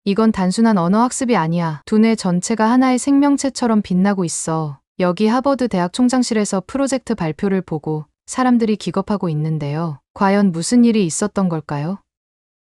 이건 단순한 언어 학습이 아니야. 두뇌 전체가 하나의 생명체처럼 빛나고 있어. 여기 하버드 대학 총장실에서 프로젝트 발표를 보고 사람들이 기겁하고 있는데요. 과연 무슨 일이 있었던 걸까요?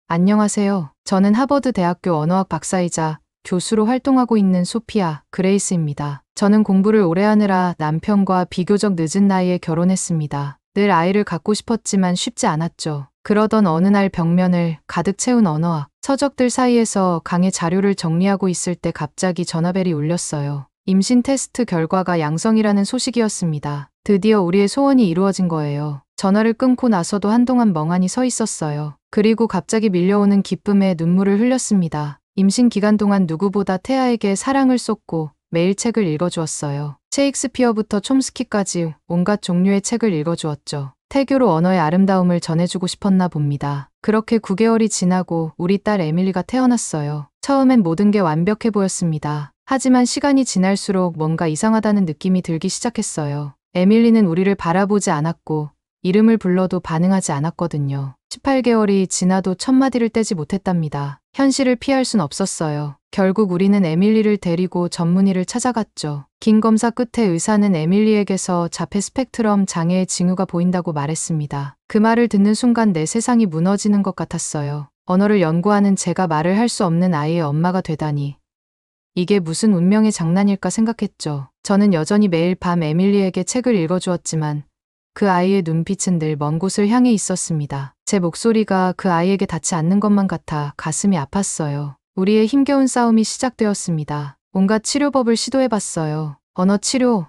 안녕하세요. 저는 하버드 대학교 언어학 박사이자 교수로 활동하고 있는 소피아 그레이스입니다. 저는 공부를 오래 하느라 남편과 비교적 늦은 나이에 결혼했습니다. 늘 아이를 갖고 싶었지만 쉽지 않았죠. 그러던 어느 날 벽면을 가득 채운 언어학 서적들 사이에서 강의 자료를 정리하고 있을 때 갑자기 전화벨이 울렸어요. 임신 테스트 결과가 양성이라는 소식이었습니다. 드디어 우리의 소원이 이루어진 거예요. 전화를 끊고 나서도 한동안 멍하니 서 있었어요. 그리고 갑자기 밀려오는 기쁨에 눈물을 흘렸습니다. 임신 기간 동안 누구보다 태아에게 사랑을 쏟고 매일 책을 읽어주었어요. 셰익스피어부터 촘스키까지 온갖 종류의 책을 읽어주었죠. 태교로 언어의 아름다움을 전해주고 싶었나 봅니다. 그렇게 9개월이 지나고 우리 딸 에밀리가 태어났어요. 처음엔 모든 게 완벽해 보였습니다. 하지만 시간이 지날수록 뭔가 이상하다는 느낌이 들기 시작했어요. 에밀리는 우리를 바라보지 않았고 이름을 불러도 반응하지 않았거든요. 18개월이 지나도 첫마디를 떼지 못했답니다. 현실을 피할 순 없었어요. 결국 우리는 에밀리를 데리고 전문의를 찾아갔죠. 긴 검사 끝에 의사는 에밀리에게서 자폐 스펙트럼 장애의 징후가 보인다고 말했습니다. 그 말을 듣는 순간 내 세상이 무너지는 것 같았어요. 언어를 연구하는 제가 말을 할 수 없는 아이의 엄마가 되다니. 이게 무슨 운명의 장난일까 생각했죠. 저는 여전히 매일 밤 에밀리에게 책을 읽어주었지만 그 아이의 눈빛은 늘 먼 곳을 향해 있었습니다. 제 목소리가 그 아이에게 닿지 않는 것만 같아 가슴이 아팠어요. 우리의 힘겨운 싸움이 시작되었습니다. 온갖 치료법을 시도해봤어요. 언어 치료,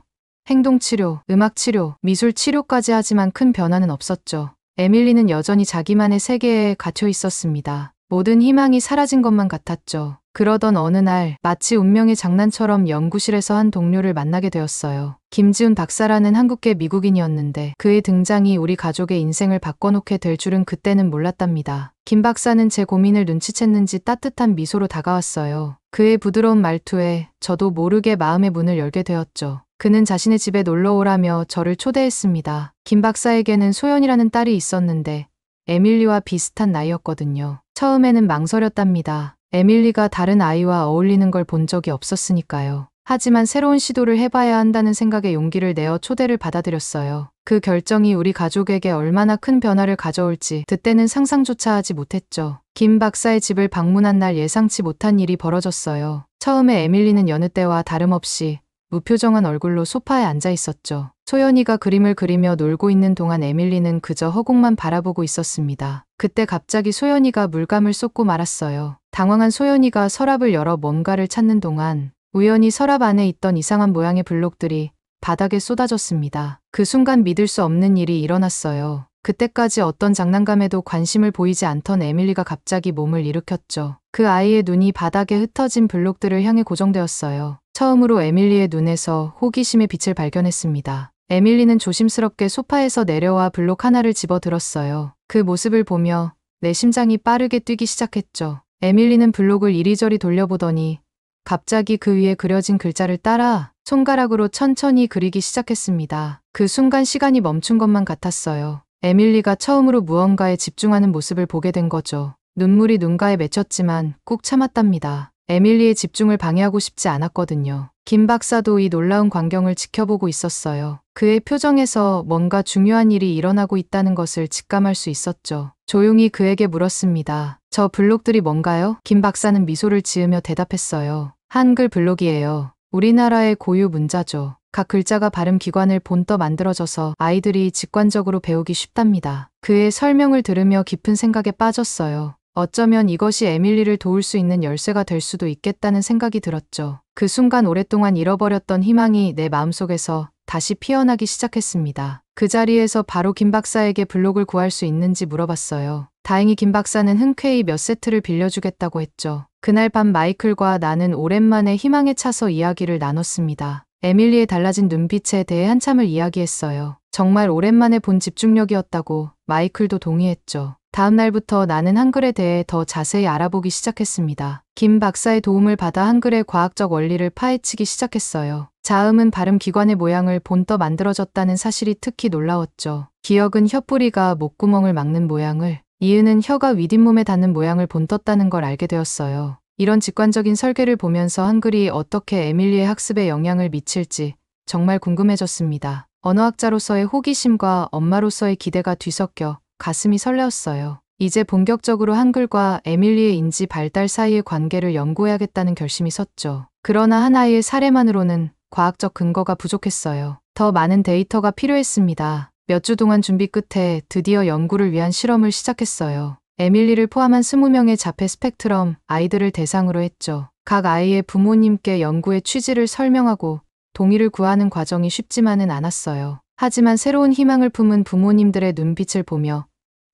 행동 치료, 음악 치료, 미술 치료까지 하지만 큰 변화는 없었죠. 에밀리는 여전히 자기만의 세계에 갇혀 있었습니다. 모든 희망이 사라진 것만 같았죠. 그러던 어느 날 마치 운명의 장난처럼 연구실에서 한 동료를 만나게 되었어요. 김지훈 박사라는 한국계 미국인이었는데 그의 등장이 우리 가족의 인생을 바꿔놓게 될 줄은 그때는 몰랐답니다. 김 박사는 제 고민을 눈치챘는지 따뜻한 미소로 다가왔어요. 그의 부드러운 말투에 저도 모르게 마음의 문을 열게 되었죠. 그는 자신의 집에 놀러 오라며 저를 초대했습니다. 김 박사에게는 소연이라는 딸이 있었는데 에밀리와 비슷한 나이였거든요. 처음에는 망설였답니다. 에밀리가 다른 아이와 어울리는 걸 본 적이 없었으니까요. 하지만 새로운 시도를 해봐야 한다는 생각에 용기를 내어 초대를 받아들였어요. 그 결정이 우리 가족에게 얼마나 큰 변화를 가져올지 그때는 상상조차 하지 못했죠. 김 박사의 집을 방문한 날 예상치 못한 일이 벌어졌어요. 처음에 에밀리는 여느 때와 다름없이 무표정한 얼굴로 소파에 앉아 있었죠. 소연이가 그림을 그리며 놀고 있는 동안 에밀리는 그저 허공만 바라보고 있었습니다. 그때 갑자기 소연이가 물감을 쏟고 말았어요. 당황한 소연이가 서랍을 열어 뭔가를 찾는 동안 우연히 서랍 안에 있던 이상한 모양의 블록들이 바닥에 쏟아졌습니다. 그 순간 믿을 수 없는 일이 일어났어요. 그때까지 어떤 장난감에도 관심을 보이지 않던 에밀리가 갑자기 몸을 일으켰죠. 그 아이의 눈이 바닥에 흩어진 블록들을 향해 고정되었어요. 처음으로 에밀리의 눈에서 호기심의 빛을 발견했습니다. 에밀리는 조심스럽게 소파에서 내려와 블록 하나를 집어들었어요. 그 모습을 보며 내 심장이 빠르게 뛰기 시작했죠. 에밀리는 블록을 이리저리 돌려보더니 갑자기 그 위에 그려진 글자를 따라 손가락으로 천천히 그리기 시작했습니다. 그 순간 시간이 멈춘 것만 같았어요. 에밀리가 처음으로 무언가에 집중하는 모습을 보게 된 거죠. 눈물이 눈가에 맺혔지만 꾹 참았답니다. 에밀리의 집중을 방해하고 싶지 않았거든요. 김 박사도 이 놀라운 광경을 지켜보고 있었어요. 그의 표정에서 뭔가 중요한 일이 일어나고 있다는 것을 직감할 수 있었죠. 조용히 그에게 물었습니다. 저 블록들이 뭔가요? 김 박사는 미소를 지으며 대답했어요. 한글 블록이에요. 우리나라의 고유 문자죠. 각 글자가 발음 기관을 본떠 만들어져서 아이들이 직관적으로 배우기 쉽답니다. 그의 설명을 들으며 깊은 생각에 빠졌어요. 어쩌면 이것이 에밀리를 도울 수 있는 열쇠가 될 수도 있겠다는 생각이 들었죠. 그 순간 오랫동안 잃어버렸던 희망이 내 마음속에서 다시 피어나기 시작했습니다. 그 자리에서 바로 김 박사에게 블록을 구할 수 있는지 물어봤어요. 다행히 김 박사는 흔쾌히 몇 세트를 빌려주겠다고 했죠. 그날 밤 마이클과 나는 오랜만에 희망에 차서 이야기를 나눴습니다. 에밀리의 달라진 눈빛에 대해 한참을 이야기했어요. 정말 오랜만에 본 집중력이었다고 마이클도 동의했죠. 다음 날부터 나는 한글에 대해 더 자세히 알아보기 시작했습니다. 김 박사의 도움을 받아 한글의 과학적 원리를 파헤치기 시작했어요. 자음은 발음 기관의 모양을 본떠 만들어졌다는 사실이 특히 놀라웠죠. 기역은 혀뿌리가 목구멍을 막는 모양을, 이은은 혀가 윗잇몸에 닿는 모양을 본떴다는 걸 알게 되었어요. 이런 직관적인 설계를 보면서 한글이 어떻게 에밀리의 학습에 영향을 미칠지 정말 궁금해졌습니다. 언어학자로서의 호기심과 엄마로서의 기대가 뒤섞여 가슴이 설레었어요. 이제 본격적으로 한글과 에밀리의 인지 발달 사이의 관계를 연구해야겠다는 결심이 섰죠. 그러나 한 아이의 사례만으로는 과학적 근거가 부족했어요. 더 많은 데이터가 필요했습니다. 몇 주 동안 준비 끝에 드디어 연구를 위한 실험을 시작했어요. 에밀리를 포함한 20명의 자폐 스펙트럼 아이들을 대상으로 했죠. 각 아이의 부모님께 연구의 취지를 설명하고 동의를 구하는 과정이 쉽지만은 않았어요. 하지만 새로운 희망을 품은 부모님들의 눈빛을 보며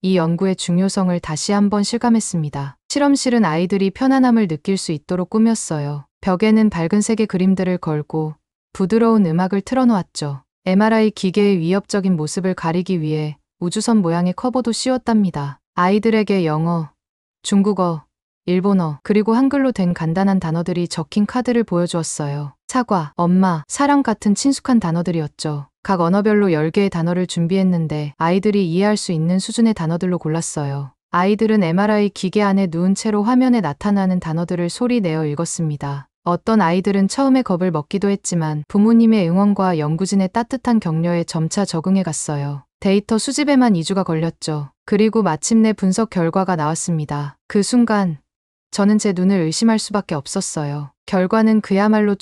이 연구의 중요성을 다시 한번 실감했습니다. 실험실은 아이들이 편안함을 느낄 수 있도록 꾸몄어요. 벽에는 밝은 색의 그림들을 걸고 부드러운 음악을 틀어놓았죠. MRI 기계의 위협적인 모습을 가리기 위해 우주선 모양의 커버도 씌웠답니다. 아이들에게 영어, 중국어, 일본어, 그리고 한글로 된 간단한 단어들이 적힌 카드를 보여주었어요. 사과, 엄마, 사랑 같은 친숙한 단어들이었죠. 각 언어별로 10개의 단어를 준비했는데 아이들이 이해할 수 있는 수준의 단어들로 골랐어요. 아이들은 MRI 기계 안에 누운 채로 화면에 나타나는 단어들을 소리 내어 읽었습니다. 어떤 아이들은 처음에 겁을 먹기도 했지만 부모님의 응원과 연구진의 따뜻한 격려에 점차 적응해 갔어요. 데이터 수집에만 2주가 걸렸죠. 그리고 마침내 분석 결과가 나왔습니다. 그 순간 저는 제 눈을 의심할 수밖에 없었어요. 결과는 그야말로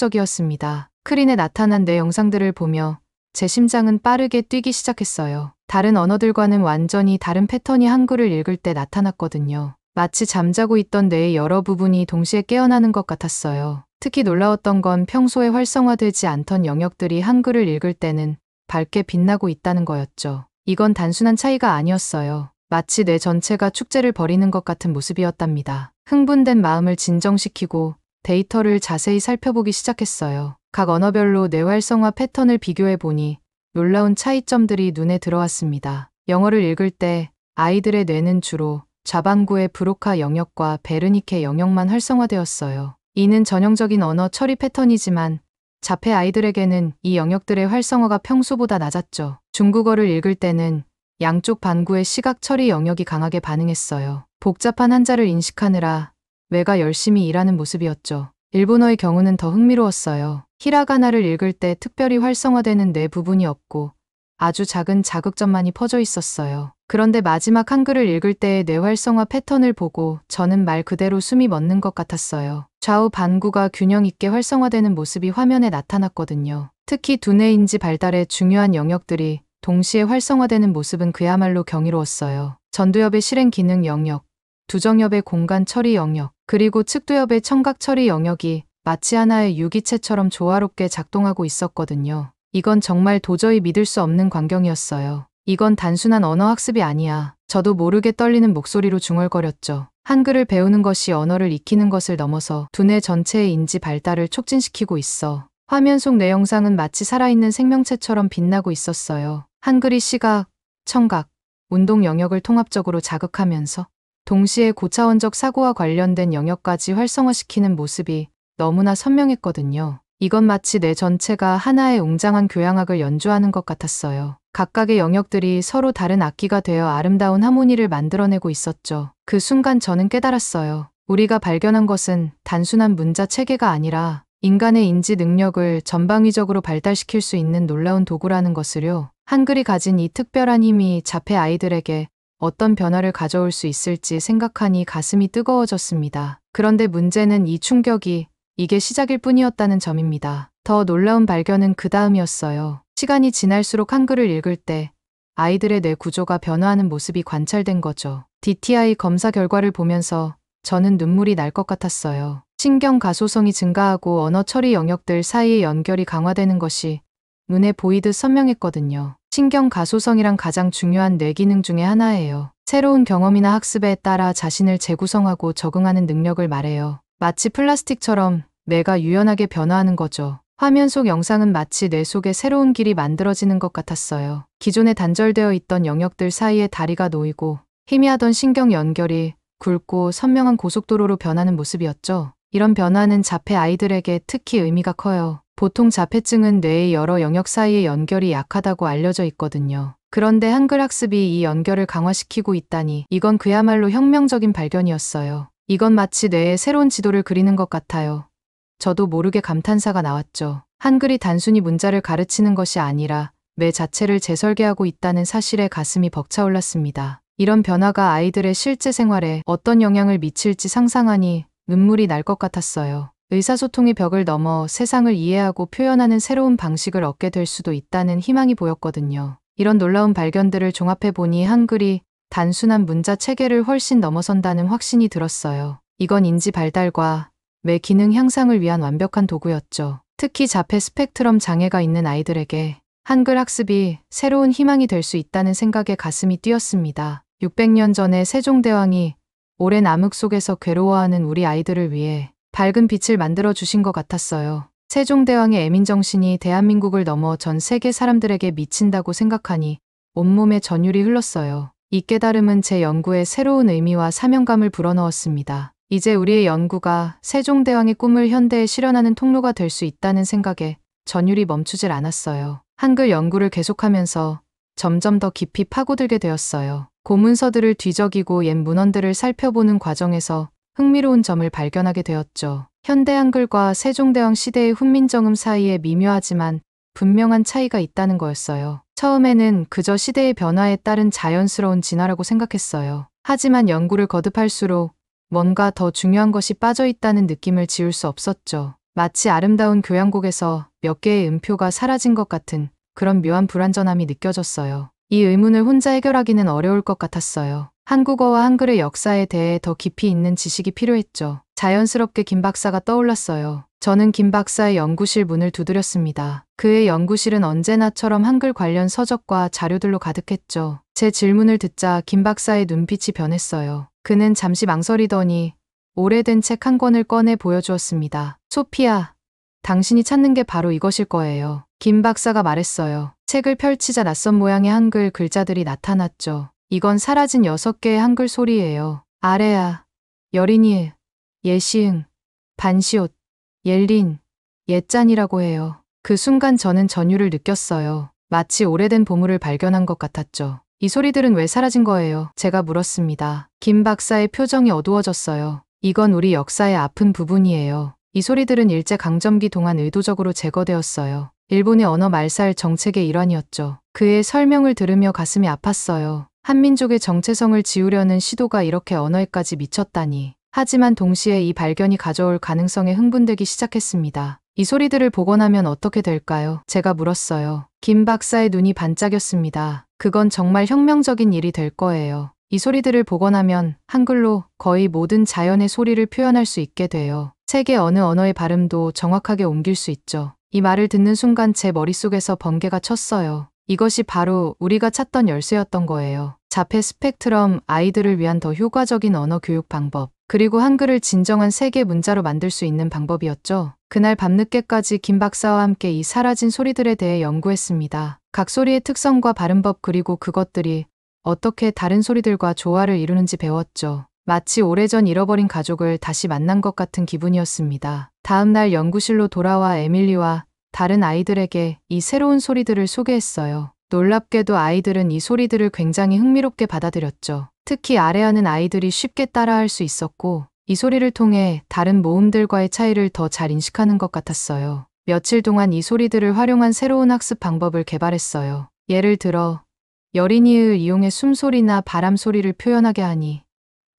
충격적이었습니다. 스크린에 나타난 내 영상들을 보며 제 심장은 빠르게 뛰기 시작했어요. 다른 언어들과는 완전히 다른 패턴이 한글을 읽을 때 나타났거든요. 마치 잠자고 있던 뇌의 여러 부분이 동시에 깨어나는 것 같았어요. 특히 놀라웠던 건 평소에 활성화되지 않던 영역들이 한글을 읽을 때는 밝게 빛나고 있다는 거였죠. 이건 단순한 차이가 아니었어요. 마치 뇌 전체가 축제를 벌이는 것 같은 모습이었답니다. 흥분된 마음을 진정시키고 데이터를 자세히 살펴보기 시작했어요. 각 언어별로 뇌 활성화 패턴을 비교해 보니 놀라운 차이점들이 눈에 들어왔습니다. 영어를 읽을 때 아이들의 뇌는 주로 좌반구의 브로카 영역과 베르니케 영역만 활성화되었어요. 이는 전형적인 언어 처리 패턴이지만 자폐 아이들에게는 이 영역들의 활성화가 평소보다 낮았죠. 중국어를 읽을 때는 양쪽 반구의 시각 처리 영역이 강하게 반응했어요. 복잡한 한자를 인식하느라 뇌가 열심히 일하는 모습이었죠. 일본어의 경우는 더 흥미로웠어요. 히라가나를 읽을 때 특별히 활성화되는 뇌 부분이 없고 아주 작은 자극점만이 퍼져 있었어요. 그런데 마지막 한글을 읽을 때의 뇌 활성화 패턴을 보고 저는 말 그대로 숨이 멎는 것 같았어요. 좌우 반구가 균형 있게 활성화되는 모습이 화면에 나타났거든요. 특히 두뇌 인지 발달의 중요한 영역들이 동시에 활성화되는 모습은 그야말로 경이로웠어요. 전두엽의 실행 기능 영역, 두정엽의 공간 처리 영역, 그리고 측두엽의 청각 처리 영역이 마치 하나의 유기체처럼 조화롭게 작동하고 있었거든요. 이건 정말 도저히 믿을 수 없는 광경이었어요. 이건 단순한 언어 학습이 아니야. 저도 모르게 떨리는 목소리로 중얼거렸죠. 한글을 배우는 것이 언어를 익히는 것을 넘어서 두뇌 전체의 인지 발달을 촉진시키고 있어. 화면 속 내 영상은 마치 살아있는 생명체처럼 빛나고 있었어요. 한글이 시각, 청각, 운동 영역을 통합적으로 자극하면서 동시에 고차원적 사고와 관련된 영역까지 활성화시키는 모습이 너무나 선명했거든요. 이건 마치 뇌 전체가 하나의 웅장한 교향악을 연주하는 것 같았어요. 각각의 영역들이 서로 다른 악기가 되어 아름다운 하모니를 만들어내고 있었죠. 그 순간 저는 깨달았어요. 우리가 발견한 것은 단순한 문자 체계가 아니라 인간의 인지 능력을 전방위적으로 발달시킬 수 있는 놀라운 도구라는 것을요. 한글이 가진 이 특별한 힘이 자폐 아이들에게 어떤 변화를 가져올 수 있을지 생각하니 가슴이 뜨거워졌습니다. 그런데 문제는 이 충격이 이게 시작일 뿐이었다는 점입니다. 더 놀라운 발견은 그 다음이었어요. 시간이 지날수록 한글을 읽을 때 아이들의 뇌 구조가 변화하는 모습이 관찰된 거죠. DTI 검사 결과를 보면서 저는 눈물이 날 것 같았어요. 신경 가소성이 증가하고 언어 처리 영역들 사이의 연결이 강화되는 것이 눈에 보이듯 선명했거든요. 신경 가소성이란 가장 중요한 뇌 기능 중에 하나예요. 새로운 경험이나 학습에 따라 자신을 재구성하고 적응하는 능력을 말해요. 마치 플라스틱처럼 뇌가 유연하게 변화하는 거죠. 화면 속 영상은 마치 뇌 속에 새로운 길이 만들어지는 것 같았어요. 기존에 단절되어 있던 영역들 사이에 다리가 놓이고 희미하던 신경 연결이 굵고 선명한 고속도로로 변하는 모습이었죠. 이런 변화는 자폐 아이들에게 특히 의미가 커요. 보통 자폐증은 뇌의 여러 영역 사이의 연결이 약하다고 알려져 있거든요. 그런데 한글 학습이 이 연결을 강화시키고 있다니 이건 그야말로 혁명적인 발견이었어요. 이건 마치 뇌에 새로운 지도를 그리는 것 같아요. 저도 모르게 감탄사가 나왔죠. 한글이 단순히 문자를 가르치는 것이 아니라 뇌 자체를 재설계하고 있다는 사실에 가슴이 벅차올랐습니다. 이런 변화가 아이들의 실제 생활에 어떤 영향을 미칠지 상상하니 눈물이 날 것 같았어요. 의사소통의 벽을 넘어 세상을 이해하고 표현하는 새로운 방식을 얻게 될 수도 있다는 희망이 보였거든요. 이런 놀라운 발견들을 종합해 보니 한글이 단순한 문자 체계를 훨씬 넘어선다는 확신이 들었어요. 이건 인지 발달과 뇌 기능 향상을 위한 완벽한 도구였죠. 특히 자폐 스펙트럼 장애가 있는 아이들에게 한글 학습이 새로운 희망이 될 수 있다는 생각에 가슴이 뛰었습니다. 600년 전에 세종대왕이 오랜 암흑 속에서 괴로워하는 우리 아이들을 위해 밝은 빛을 만들어 주신 것 같았어요. 세종대왕의 애민정신이 대한민국을 넘어 전 세계 사람들에게 미친다고 생각하니 온몸에 전율이 흘렀어요. 이 깨달음은 제 연구에 새로운 의미와 사명감을 불어넣었습니다. 이제 우리의 연구가 세종대왕의 꿈을 현대에 실현하는 통로가 될 수 있다는 생각에 전율이 멈추질 않았어요. 한글 연구를 계속하면서 점점 더 깊이 파고들게 되었어요. 고문서들을 뒤적이고 옛 문헌들을 살펴보는 과정에서 흥미로운 점을 발견하게 되었죠. 현대 한글과 세종대왕 시대의 훈민정음 사이에 미묘하지만 분명한 차이가 있다는 거였어요. 처음에는 그저 시대의 변화에 따른 자연스러운 진화라고 생각했어요. 하지만 연구를 거듭할수록 뭔가 더 중요한 것이 빠져 있다는 느낌을 지울 수 없었죠. 마치 아름다운 교향곡에서 몇 개의 음표가 사라진 것 같은 그런 묘한 불완전함이 느껴졌어요. 이 의문을 혼자 해결하기는 어려울 것 같았어요. 한국어와 한글의 역사에 대해 더 깊이 있는 지식이 필요했죠. 자연스럽게 김 박사가 떠올랐어요. 저는 김 박사의 연구실 문을 두드렸습니다. 그의 연구실은 언제나처럼 한글 관련 서적과 자료들로 가득했죠. 제 질문을 듣자 김 박사의 눈빛이 변했어요. 그는 잠시 망설이더니 오래된 책 한 권을 꺼내 보여주었습니다. 소피아, 당신이 찾는 게 바로 이것일 거예요. 김 박사가 말했어요. 책을 펼치자 낯선 모양의 한글 글자들이 나타났죠. 이건 사라진 6개의 한글 소리예요. 아레아, 여린이, 예시응, 반시옷, 옐린, 옛짠이라고 해요. 그 순간 저는 전율을 느꼈어요. 마치 오래된 보물을 발견한 것 같았죠. 이 소리들은 왜 사라진 거예요? 제가 물었습니다. 김 박사의 표정이 어두워졌어요. 이건 우리 역사의 아픈 부분이에요. 이 소리들은 일제강점기 동안 의도적으로 제거되었어요. 일본의 언어 말살 정책의 일환이었죠. 그의 설명을 들으며 가슴이 아팠어요. 한민족의 정체성을 지우려는 시도가 이렇게 언어에까지 미쳤다니. 하지만 동시에 이 발견이 가져올 가능성에 흥분되기 시작했습니다. 이 소리들을 복원하면 어떻게 될까요? 제가 물었어요. 김 박사의 눈이 반짝였습니다. 그건 정말 혁명적인 일이 될 거예요. 이 소리들을 복원하면 한글로 거의 모든 자연의 소리를 표현할 수 있게 돼요. 세계 어느 언어의 발음도 정확하게 옮길 수 있죠. 이 말을 듣는 순간 제 머릿속에서 번개가 쳤어요. 이것이 바로 우리가 찾던 열쇠였던 거예요. 자폐 스펙트럼 아이들을 위한 더 효과적인 언어 교육 방법, 그리고 한글을 진정한 세계 문자로 만들 수 있는 방법이었죠. 그날 밤늦게까지 김 박사와 함께 이 사라진 소리들에 대해 연구했습니다. 각 소리의 특성과 발음법 그리고 그것들이 어떻게 다른 소리들과 조화를 이루는지 배웠죠. 마치 오래전 잃어버린 가족을 다시 만난 것 같은 기분이었습니다. 다음 날 연구실로 돌아와 에밀리와 다른 아이들에게 이 새로운 소리들을 소개했어요. 놀랍게도 아이들은 이 소리들을 굉장히 흥미롭게 받아들였죠. 특히 아래하는 아이들이 쉽게 따라할 수 있었고 이 소리를 통해 다른 모음들과의 차이를 더 잘 인식하는 것 같았어요. 며칠 동안 이 소리들을 활용한 새로운 학습 방법을 개발했어요. 예를 들어 여린이을 이용해 숨소리나 바람 소리를 표현하게 하니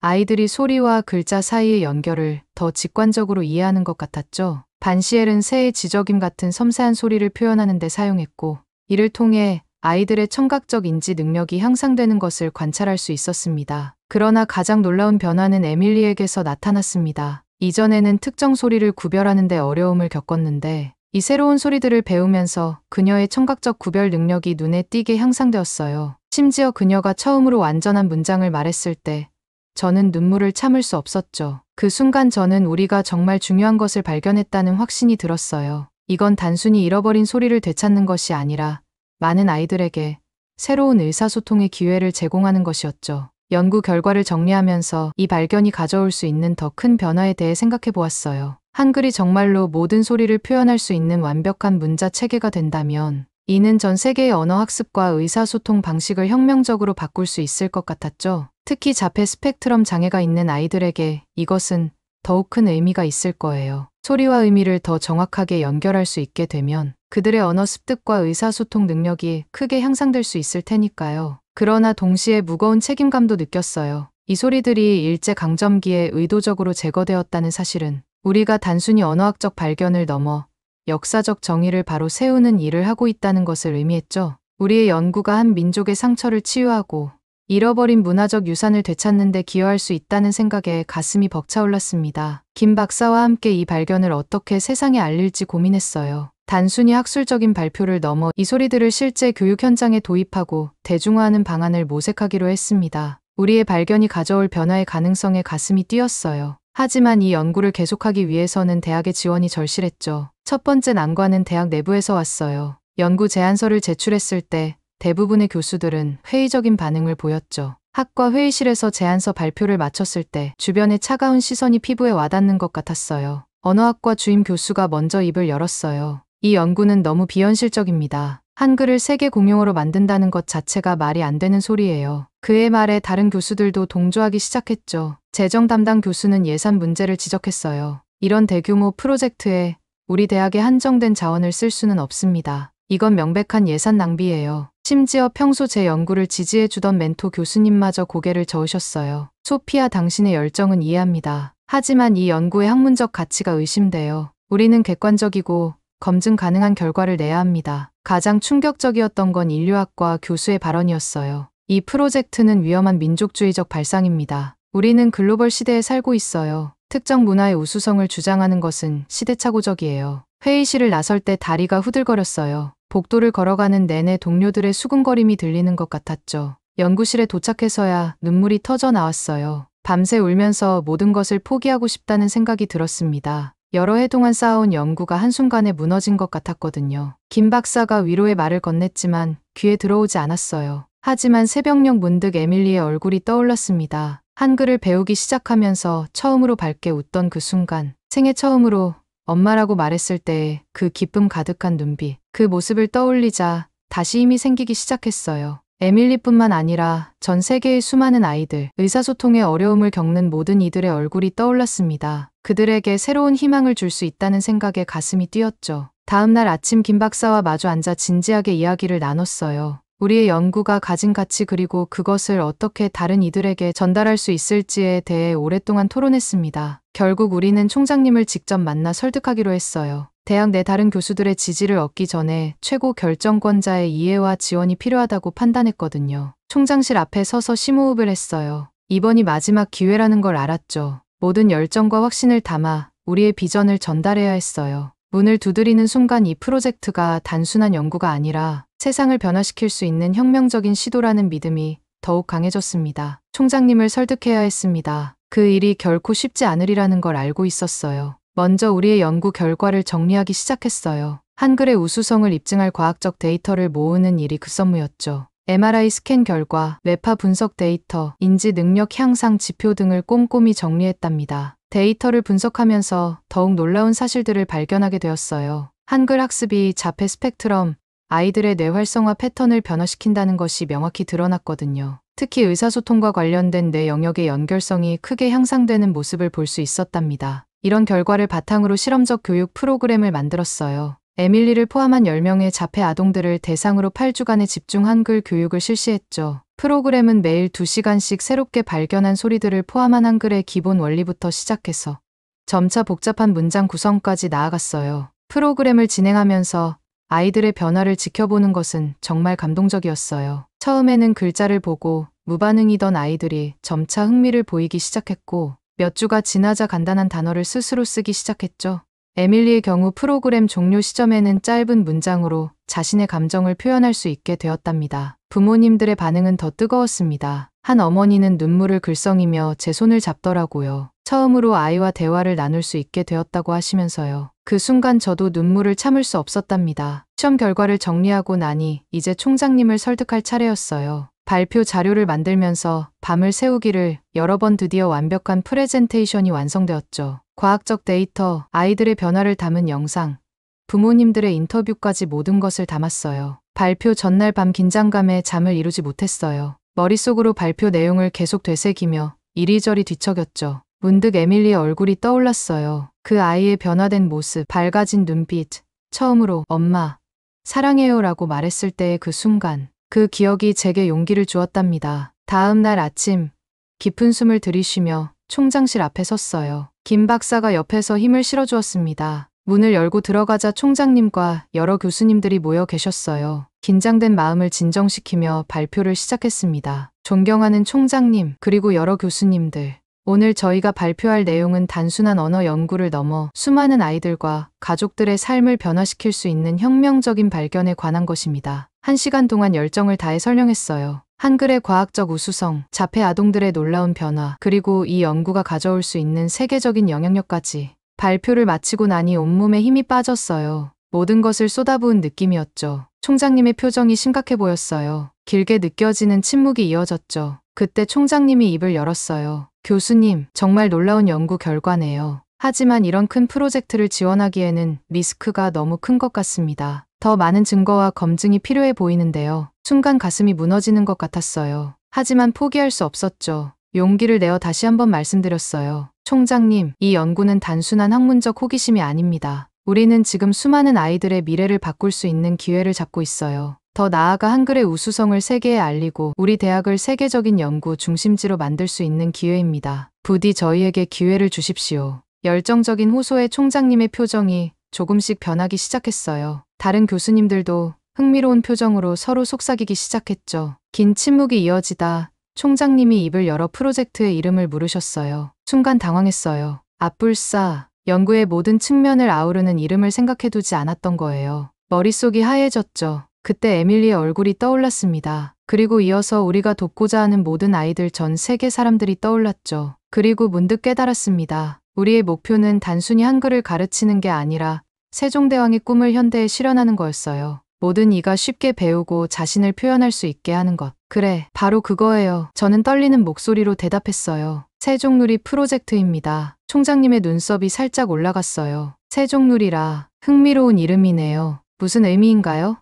아이들이 소리와 글자 사이의 연결을 더 직관적으로 이해하는 것 같았죠. 반시엘은 새의 지저귐 같은 섬세한 소리를 표현하는 데 사용했고 이를 통해 아이들의 청각적 인지 능력이 향상되는 것을 관찰할 수 있었습니다. 그러나 가장 놀라운 변화는 에밀리에게서 나타났습니다. 이전에는 특정 소리를 구별하는 데 어려움을 겪었는데 이 새로운 소리들을 배우면서 그녀의 청각적 구별 능력이 눈에 띄게 향상되었어요. 심지어 그녀가 처음으로 완전한 문장을 말했을 때 저는 눈물을 참을 수 없었죠. 그 순간 저는 우리가 정말 중요한 것을 발견했다는 확신이 들었어요. 이건 단순히 잃어버린 소리를 되찾는 것이 아니라 많은 아이들에게 새로운 의사소통의 기회를 제공하는 것이었죠. 연구 결과를 정리하면서 이 발견이 가져올 수 있는 더 큰 변화에 대해 생각해 보았어요. 한글이 정말로 모든 소리를 표현할 수 있는 완벽한 문자 체계가 된다면 이는 전 세계의 언어 학습과 의사소통 방식을 혁명적으로 바꿀 수 있을 것 같았죠. 특히 자폐 스펙트럼 장애가 있는 아이들에게 이것은 더욱 큰 의미가 있을 거예요. 소리와 의미를 더 정확하게 연결할 수 있게 되면 그들의 언어 습득과 의사소통 능력이 크게 향상될 수 있을 테니까요. 그러나 동시에 무거운 책임감도 느꼈어요. 이 소리들이 일제강점기에 의도적으로 제거되었다는 사실은 우리가 단순히 언어학적 발견을 넘어 역사적 정의를 바로 세우는 일을 하고 있다는 것을 의미했죠. 우리의 연구가 한 민족의 상처를 치유하고 잃어버린 문화적 유산을 되찾는 데 기여할 수 있다는 생각에 가슴이 벅차올랐습니다. 김 박사와 함께 이 발견을 어떻게 세상에 알릴지 고민했어요. 단순히 학술적인 발표를 넘어 이 소리들을 실제 교육 현장에 도입하고 대중화하는 방안을 모색하기로 했습니다. 우리의 발견이 가져올 변화의 가능성에 가슴이 뛰었어요. 하지만 이 연구를 계속하기 위해서는 대학의 지원이 절실했죠. 첫 번째 난관은 대학 내부에서 왔어요. 연구 제안서를 제출했을 때 대부분의 교수들은 회의적인 반응을 보였죠. 학과 회의실에서 제안서 발표를 마쳤을 때 주변의 차가운 시선이 피부에 와닿는 것 같았어요. 언어학과 주임 교수가 먼저 입을 열었어요. 이 연구는 너무 비현실적입니다. 한글을 세계 공용어로 만든다는 것 자체가 말이 안 되는 소리예요. 그의 말에 다른 교수들도 동조하기 시작했죠. 재정 담당 교수는 예산 문제를 지적했어요. 이런 대규모 프로젝트에 우리 대학의 한정된 자원을 쓸 수는 없습니다. 이건 명백한 예산 낭비예요. 심지어 평소 제 연구를 지지해주던 멘토 교수님마저 고개를 저으셨어요. 소피아, 당신의 열정은 이해합니다. 하지만 이 연구의 학문적 가치가 의심돼요. 우리는 객관적이고 검증 가능한 결과를 내야 합니다. 가장 충격적이었던 건 인류학과 교수의 발언이었어요. 이 프로젝트는 위험한 민족주의적 발상입니다. 우리는 글로벌 시대에 살고 있어요. 특정 문화의 우수성을 주장하는 것은 시대착오적이에요. 회의실을 나설 때 다리가 후들거렸어요. 복도를 걸어가는 내내 동료들의 수군거림이 들리는 것 같았죠. 연구실에 도착해서야 눈물이 터져 나왔어요. 밤새 울면서 모든 것을 포기하고 싶다는 생각이 들었습니다. 여러 해 동안 쌓아온 연구가 한순간에 무너진 것 같았거든요. 김 박사가 위로의 말을 건넸지만 귀에 들어오지 않았어요. 하지만 새벽녘 문득 에밀리의 얼굴이 떠올랐습니다. 한글을 배우기 시작하면서 처음으로 밝게 웃던 그 순간, 생애 처음으로 엄마라고 말했을 때의 그 기쁨 가득한 눈빛, 그 모습을 떠올리자 다시 힘이 생기기 시작했어요. 에밀리뿐만 아니라 전 세계의 수많은 아이들, 의사소통에 어려움을 겪는 모든 이들의 얼굴이 떠올랐습니다. 그들에게 새로운 희망을 줄 수 있다는 생각에 가슴이 뛰었죠. 다음 날 아침 김 박사와 마주 앉아 진지하게 이야기를 나눴어요. 우리의 연구가 가진 가치 그리고 그것을 어떻게 다른 이들에게 전달할 수 있을지에 대해 오랫동안 토론했습니다. 결국 우리는 총장님을 직접 만나 설득하기로 했어요. 대학 내 다른 교수들의 지지를 얻기 전에 최고 결정권자의 이해와 지원이 필요하다고 판단했거든요. 총장실 앞에 서서 심호흡을 했어요. 이번이 마지막 기회라는 걸 알았죠. 모든 열정과 확신을 담아 우리의 비전을 전달해야 했어요. 문을 두드리는 순간 이 프로젝트가 단순한 연구가 아니라 세상을 변화시킬 수 있는 혁명적인 시도라는 믿음이 더욱 강해졌습니다. 총장님을 설득해야 했습니다. 그 일이 결코 쉽지 않으리라는 걸 알고 있었어요. 먼저 우리의 연구 결과를 정리하기 시작했어요. 한글의 우수성을 입증할 과학적 데이터를 모으는 일이 급선무였죠. MRI 스캔 결과, 뇌파 분석 데이터, 인지 능력 향상 지표 등을 꼼꼼히 정리했답니다. 데이터를 분석하면서 더욱 놀라운 사실들을 발견하게 되었어요. 한글 학습이 자폐 스펙트럼, 아이들의 뇌 활성화 패턴을 변화시킨다는 것이 명확히 드러났거든요. 특히 의사소통과 관련된 뇌 영역의 연결성이 크게 향상되는 모습을 볼 수 있었답니다. 이런 결과를 바탕으로 실험적 교육 프로그램을 만들었어요. 에밀리를 포함한 10명의 자폐 아동들을 대상으로 8주간의 집중 한글 교육을 실시했죠. 프로그램은 매일 2시간씩 새롭게 발견한 소리들을 포함한 한글의 기본 원리부터 시작해서 점차 복잡한 문장 구성까지 나아갔어요. 프로그램을 진행하면서 아이들의 변화를 지켜보는 것은 정말 감동적이었어요. 처음에는 글자를 보고 무반응이던 아이들이 점차 흥미를 보이기 시작했고 몇 주가 지나자 간단한 단어를 스스로 쓰기 시작했죠. 에밀리의 경우 프로그램 종료 시점에는 짧은 문장으로 자신의 감정을 표현할 수 있게 되었답니다. 부모님들의 반응은 더 뜨거웠습니다. 한 어머니는 눈물을 글썽이며 제 손을 잡더라고요. 처음으로 아이와 대화를 나눌 수 있게 되었다고 하시면서요. 그 순간 저도 눈물을 참을 수 없었답니다. 시험 결과를 정리하고 나니 이제 총장님을 설득할 차례였어요. 발표 자료를 만들면서 밤을 새우기를 여러 번 드디어 완벽한 프레젠테이션이 완성되었죠. 과학적 데이터, 아이들의 변화를 담은 영상, 부모님들의 인터뷰까지 모든 것을 담았어요. 발표 전날 밤 긴장감에 잠을 이루지 못했어요. 머릿속으로 발표 내용을 계속 되새기며 이리저리 뒤척였죠. 문득 에밀리의 얼굴이 떠올랐어요. 그 아이의 변화된 모습, 밝아진 눈빛, 처음으로 엄마, 사랑해요라고 말했을 때의 그 순간, 그 기억이 제게 용기를 주었답니다. 다음 날 아침, 깊은 숨을 들이쉬며 총장실 앞에 섰어요. 김 박사가 옆에서 힘을 실어주었습니다. 문을 열고 들어가자 총장님과 여러 교수님들이 모여 계셨어요. 긴장된 마음을 진정시키며 발표를 시작했습니다. 존경하는 총장님, 그리고 여러 교수님들. 오늘 저희가 발표할 내용은 단순한 언어 연구를 넘어 수많은 아이들과 가족들의 삶을 변화시킬 수 있는 혁명적인 발견에 관한 것입니다. 1시간 동안 열정을 다해 설명했어요. 한글의 과학적 우수성, 자폐 아동들의 놀라운 변화, 그리고 이 연구가 가져올 수 있는 세계적인 영향력까지. 발표를 마치고 나니 온몸에 힘이 빠졌어요. 모든 것을 쏟아부은 느낌이었죠. 총장님의 표정이 심각해 보였어요. 길게 느껴지는 침묵이 이어졌죠. 그때 총장님이 입을 열었어요. 교수님, 정말 놀라운 연구 결과네요. 하지만 이런 큰 프로젝트를 지원하기에는 리스크가 너무 큰 것 같습니다. 더 많은 증거와 검증이 필요해 보이는데요. 순간 가슴이 무너지는 것 같았어요. 하지만 포기할 수 없었죠. 용기를 내어 다시 한번 말씀드렸어요. 총장님, 이 연구는 단순한 학문적 호기심이 아닙니다. 우리는 지금 수많은 아이들의 미래를 바꿀 수 있는 기회를 잡고 있어요. 더 나아가 한글의 우수성을 세계에 알리고 우리 대학을 세계적인 연구 중심지로 만들 수 있는 기회입니다. 부디 저희에게 기회를 주십시오. 열정적인 호소에 총장님의 표정이 조금씩 변하기 시작했어요. 다른 교수님들도 흥미로운 표정으로 서로 속삭이기 시작했죠. 긴 침묵이 이어지다 총장님이 입을 열어 프로젝트의 이름을 물으셨어요. 순간 당황했어요. 앞불사, 연구의 모든 측면을 아우르는 이름을 생각해두지 않았던 거예요. 머릿속이 하얘졌죠. 그때 에밀리의 얼굴이 떠올랐습니다. 그리고 이어서 우리가 돕고자 하는 모든 아이들, 전 세계 사람들이 떠올랐죠. 그리고 문득 깨달았습니다. 우리의 목표는 단순히 한글을 가르치는 게 아니라 세종대왕의 꿈을 현대에 실현하는 거였어요. 모든 이가 쉽게 배우고 자신을 표현할 수 있게 하는 것. 그래, 바로 그거예요. 저는 떨리는 목소리로 대답했어요. 세종누리 프로젝트입니다. 총장님의 눈썹이 살짝 올라갔어요. 세종누리라, 흥미로운 이름이네요. 무슨 의미인가요?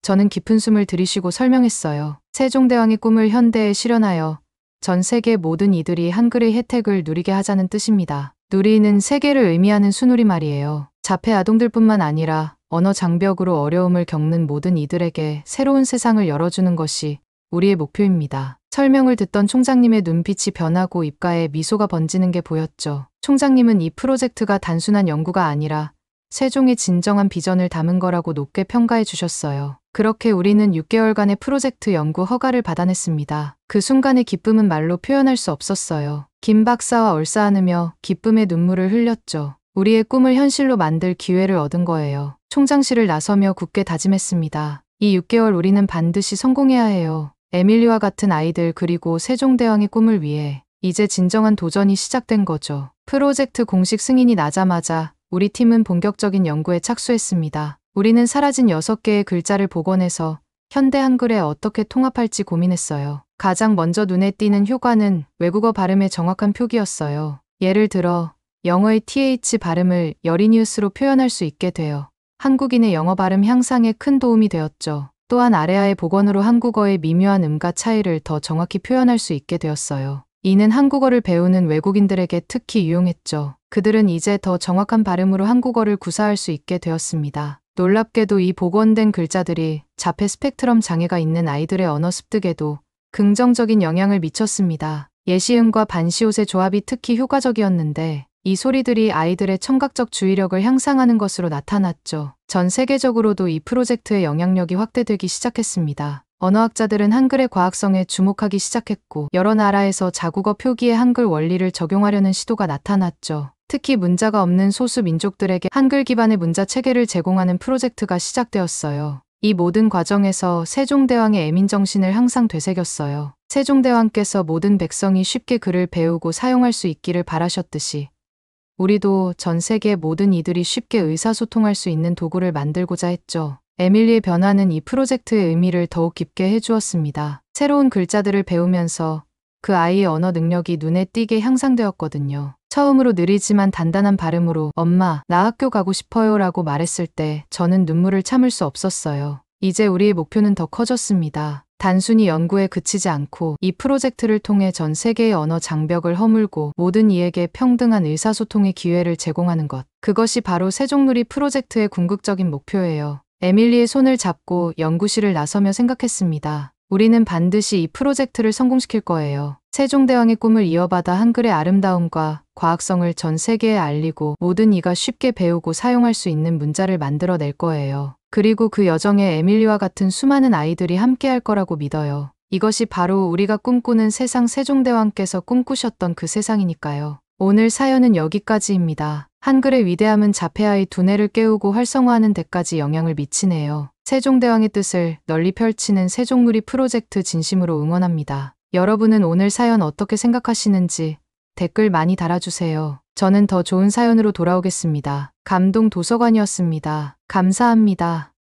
저는 깊은 숨을 들이쉬고 설명했어요. 세종대왕의 꿈을 현대에 실현하여 전 세계 모든 이들이 한글의 혜택을 누리게 하자는 뜻입니다. 누리는 세계를 의미하는 순우리말이에요. 자폐 아동들뿐만 아니라 언어 장벽으로 어려움을 겪는 모든 이들에게 새로운 세상을 열어주는 것이 우리의 목표입니다. 설명을 듣던 총장님의 눈빛이 변하고 입가에 미소가 번지는 게 보였죠. 총장님은 이 프로젝트가 단순한 연구가 아니라 세종의 진정한 비전을 담은 거라고 높게 평가해 주셨어요. 그렇게 우리는 6개월간의 프로젝트 연구 허가를 받아냈습니다. 그 순간의 기쁨은 말로 표현할 수 없었어요. 김 박사와 얼싸안으며 기쁨의 눈물을 흘렸죠. 우리의 꿈을 현실로 만들 기회를 얻은 거예요. 총장실을 나서며 굳게 다짐했습니다. 이 6개월 우리는 반드시 성공해야 해요. 에밀리와 같은 아이들, 그리고 세종대왕의 꿈을 위해. 이제 진정한 도전이 시작된 거죠. 프로젝트 공식 승인이 나자마자 우리 팀은 본격적인 연구에 착수했습니다. 우리는 사라진 6개의 글자를 복원해서 현대 한글에 어떻게 통합할지 고민했어요. 가장 먼저 눈에 띄는 효과는 외국어 발음의 정확한 표기였어요. 예를 들어 영어의 th 발음을 여리니우스로 표현할 수 있게 되어 한국인의 영어 발음 향상에 큰 도움이 되었죠. 또한 아래아의 복원으로 한국어의 미묘한 음가 차이를 더 정확히 표현할 수 있게 되었어요. 이는 한국어를 배우는 외국인들에게 특히 유용했죠. 그들은 이제 더 정확한 발음으로 한국어를 구사할 수 있게 되었습니다. 놀랍게도 이 복원된 글자들이 자폐 스펙트럼 장애가 있는 아이들의 언어 습득에도 긍정적인 영향을 미쳤습니다. 예시음과 반시옷의 조합이 특히 효과적이었는데 이 소리들이 아이들의 청각적 주의력을 향상하는 것으로 나타났죠. 전 세계적으로도 이 프로젝트의 영향력이 확대되기 시작했습니다. 언어학자들은 한글의 과학성에 주목하기 시작했고 여러 나라에서 자국어 표기에 한글 원리를 적용하려는 시도가 나타났죠. 특히 문자가 없는 소수 민족들에게 한글 기반의 문자 체계를 제공하는 프로젝트가 시작되었어요. 이 모든 과정에서 세종대왕의 애민정신을 항상 되새겼어요. 세종대왕께서 모든 백성이 쉽게 글을 배우고 사용할 수 있기를 바라셨듯이 우리도 전 세계 모든 이들이 쉽게 의사소통할 수 있는 도구를 만들고자 했죠. 에밀리의 변화는 이 프로젝트의 의미를 더욱 깊게 해주었습니다. 새로운 글자들을 배우면서 그 아이의 언어 능력이 눈에 띄게 향상되었거든요. 처음으로 느리지만 단단한 발음으로 엄마, 나 학교 가고 싶어요 라고 말했을 때 저는 눈물을 참을 수 없었어요. 이제 우리의 목표는 더 커졌습니다. 단순히 연구에 그치지 않고 이 프로젝트를 통해 전 세계의 언어 장벽을 허물고 모든 이에게 평등한 의사소통의 기회를 제공하는 것. 그것이 바로 세종누리 프로젝트의 궁극적인 목표예요. 에밀리의 손을 잡고 연구실을 나서며 생각했습니다. 우리는 반드시 이 프로젝트를 성공시킬 거예요. 세종대왕의 꿈을 이어받아 한글의 아름다움과 과학성을 전 세계에 알리고 모든 이가 쉽게 배우고 사용할 수 있는 문자를 만들어낼 거예요. 그리고 그 여정에 에밀리와 같은 수많은 아이들이 함께할 거라고 믿어요. 이것이 바로 우리가 꿈꾸는 세상, 세종대왕께서 꿈꾸셨던 그 세상이니까요. 오늘 사연은 여기까지입니다. 한글의 위대함은 자폐아의 두뇌를 깨우고 활성화하는 데까지 영향을 미치네요. 세종대왕의 뜻을 널리 펼치는 세종누리 프로젝트 진심으로 응원합니다. 여러분은 오늘 사연 어떻게 생각하시는지 댓글 많이 달아주세요. 저는 더 좋은 사연으로 돌아오겠습니다. 감동 도서관이었습니다. 감사합니다.